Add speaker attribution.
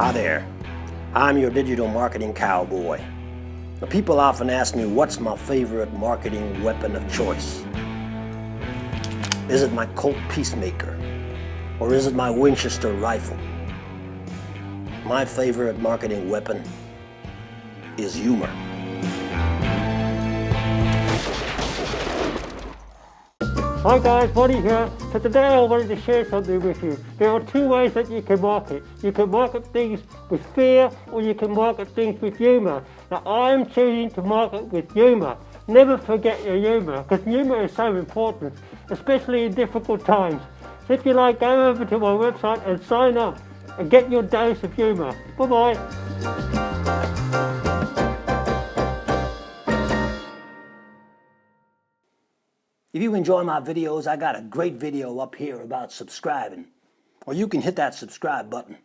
Speaker 1: Hi there, I'm your digital marketing cowboy. Now, people often ask me what's my favorite marketing weapon of choice. Is it my Colt Peacemaker or is it my Winchester rifle? My favorite marketing weapon is humor.
Speaker 2: Hi guys, Buddy here. So today I wanted to share something with you. There are two ways that you can market. You can market things with fear or you can market things with humor. Now I'm choosing to market with humor. Never forget your humor, because humor is so important, especially in difficult times. So if you like, go over to my website and sign up and get your dose of humor. Bye-bye.
Speaker 1: If you enjoy my videos, I got a great video up here about subscribing, or you can hit that subscribe button.